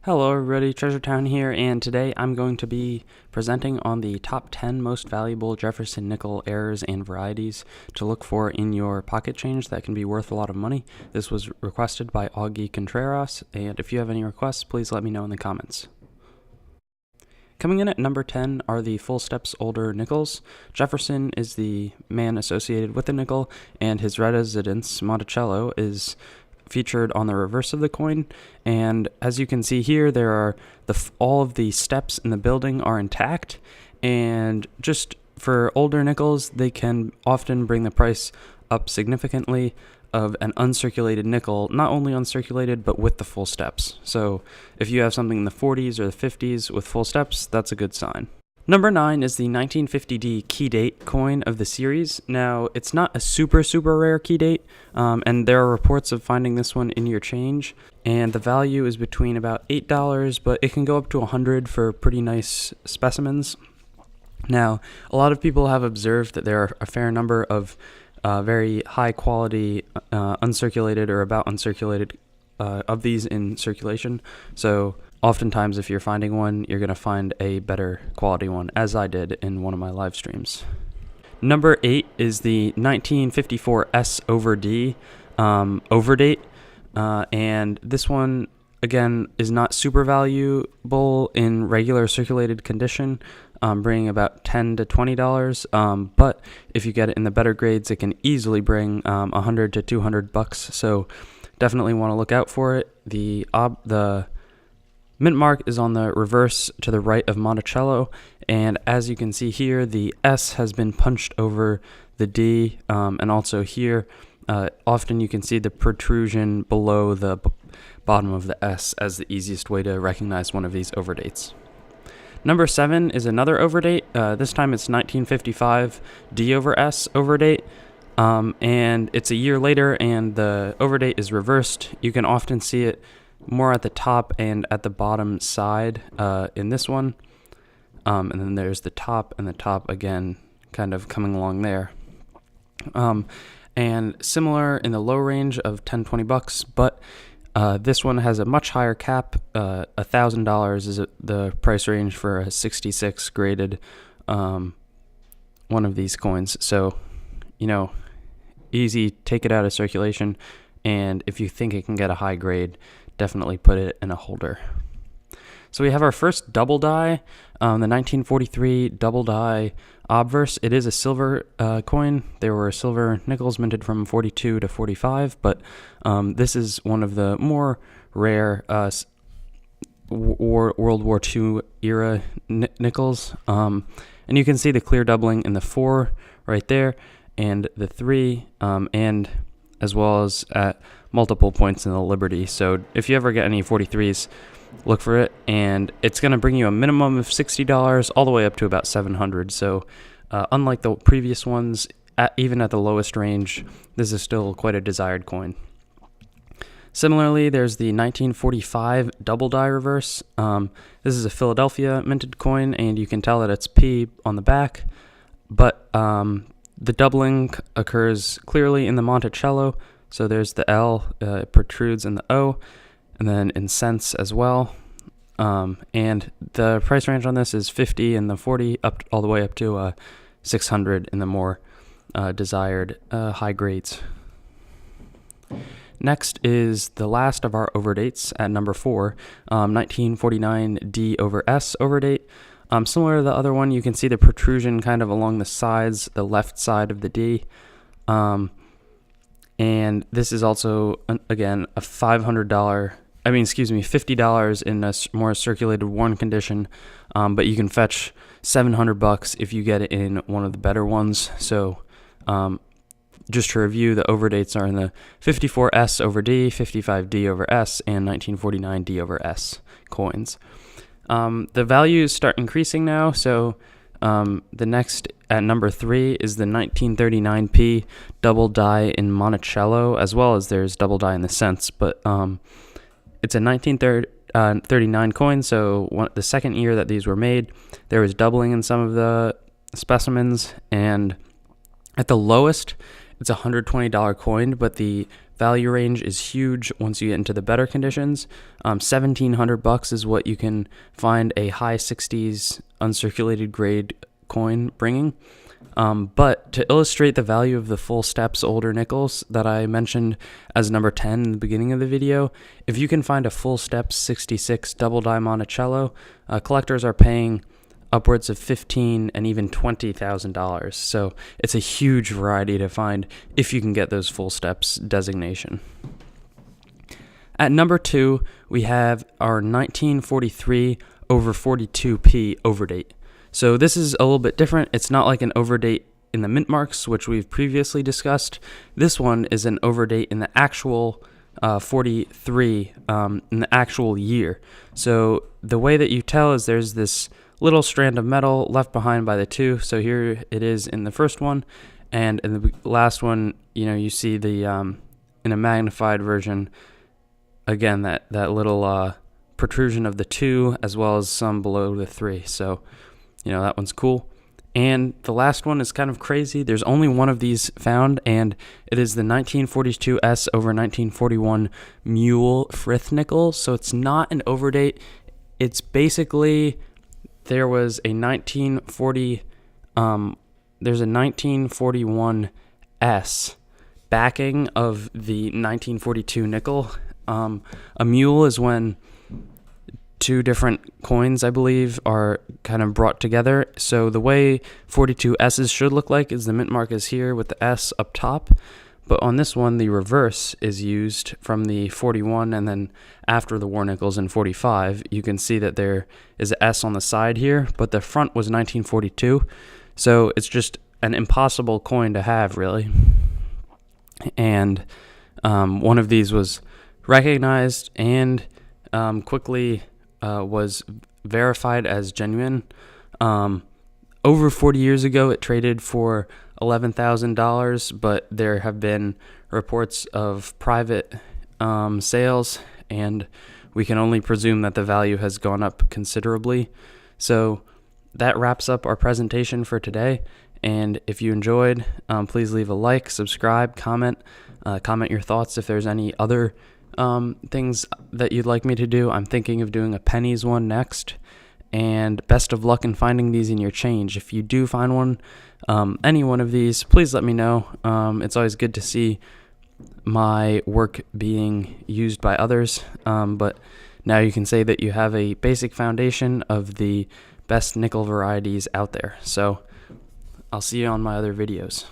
Hello everybody, Treasure Town here, and today I'm going to be presenting on the top 10 most valuable Jefferson Nickel errors and varieties to look for in your pocket change that can be worth a lot of money. This was requested by Augie Contreras, and if you have any requests, please let me know in the comments. Coming in at number 10 are the Full Steps Older Nickels. Jefferson is the man associated with the nickel, and his residence, Monticello, is featured on the reverse of the coin, and as you can see here, there are all of the steps in the building are intact, and just for older nickels, they can often bring the price up significantly of an uncirculated nickel, not only uncirculated, but with the full steps. So if you have something in the 40s or the 50s with full steps, that's a good sign. Number 9 is the 1950D key date coin of the series. Now, it's not a super rare key date, and there are reports of finding this one in your change, and the value is between about $8, but it can go up to $100 for pretty nice specimens. Now, a lot of people have observed that there are a fair number of very high quality uncirculated or about uncirculated of these in circulation, so oftentimes if you're finding one, you're going to find a better quality one, as I did in one of my live streams. Number 8 is the 1954 S over D overdate, and this one again is not super valuable in regular circulated condition, bringing about $10 to $20, but if you get it in the better grades, it can easily bring $100 to $200, so definitely want to look out for it. The mint mark is on the reverse to the right of Monticello, and as you can see here, the S has been punched over the D, and also here, often you can see the protrusion below the bottom of the S as the easiest way to recognize one of these overdates. Number 7 is another overdate. This time it's 1955 D over S overdate. And it's a year later, and the overdate is reversed. You can often see it more at the top and at the bottom side in this one. And then there's the top and the top again, kind of coming along there. And similar in the low range of $10-20, but this one has a much higher cap. $1,000 is the price range for a 66 graded one of these coins. So, you know, easy, take it out of circulation, and if you think it can get a high grade, definitely put it in a holder. So we have our first double die, the 1943 double die obverse. It is a silver coin. There were silver nickels minted from 42 to 45, but this is one of the more rare World War II era nickels. And you can see the clear doubling in the 4 right there, and the 3, and as well as at multiple points in the Liberty. So if you ever get any 43s, look for it, and it's going to bring you a minimum of $60 all the way up to about $700. So unlike the previous ones, even at the lowest range, this is still quite a desired coin. Similarly, there's the 1945 double die reverse. This is a Philadelphia minted coin, and you can tell that it's P on the back, but the doubling occurs clearly in the Monticello, so there's the L, it protrudes in the O, and then in cents as well. And the price range on this is 50 in the 40, up all the way up to 600 in the more desired high grades. Next is the last of our overdates at number 4, 1949 D over S overdate. Similar to the other one, you can see the protrusion kind of along the sides, the left side of the D. And this is also, again, a $50 in a more circulated worn condition. But you can fetch $700 if you get it in one of the better ones. So just to review, the overdates are in the 54S over D, 55D over S, and 1949 D over S coins. The values start increasing now, so the next at number 3 is the 1939P double die in Monticello, as well as there's double die in the cents, but it's a 1939 coin, so the second year that these were made, there was doubling in some of the specimens, and at the lowest, it's a $120 coin, but the value range is huge once you get into the better conditions. $1,700 is what you can find a high 60s uncirculated grade coin bringing. But to illustrate the value of the full steps older nickels that I mentioned as number 10 in the beginning of the video, if you can find a full steps 66 double die Monticello, collectors are paying upwards of $15,000 and even $20,000. So it's a huge variety to find if you can get those full steps designation. At number 2, we have our 1943 over 42p overdate. So this is a little bit different. It's not like an overdate in the mint marks, which we've previously discussed. This one is an overdate in the actual 43 in the actual year. So the way that you tell is there's this little strand of metal left behind by the 2. So here it is in the first one, and in the last one, you see the in a magnified version again that little protrusion of the 2 as well as some below the 3. So that one's cool. And the last one is kind of crazy. There's only one of these found, and it is the 1942S over 1941 mule frith nickel. So it's not an overdate. It's basically there was a 1941S backing of the 1942 nickel. A mule is when two different coins, I believe, are kind of brought together. So the way 42S's should look like is the mint mark is here with the S up top, but on this one the reverse is used from the 41, and then after the war nickels in 45 you can see that there is an S on the side here, but the front was 1942. So it's just an impossible coin to have, really. And one of these was recognized and quickly was verified as genuine. Over 40 years ago, it traded for $11,000, but there have been reports of private sales, and we can only presume that the value has gone up considerably. So that wraps up our presentation for today. And if you enjoyed, please leave a like, subscribe, comment your thoughts if there's any other things that you'd like me to do. I'm thinking of doing a pennies one next, and best of luck in finding these in your change. If you do find one, any one of these, please let me know. It's always good to see my work being used by others, but now you can say that you have a basic foundation of the best nickel varieties out there. So I'll see you on my other videos.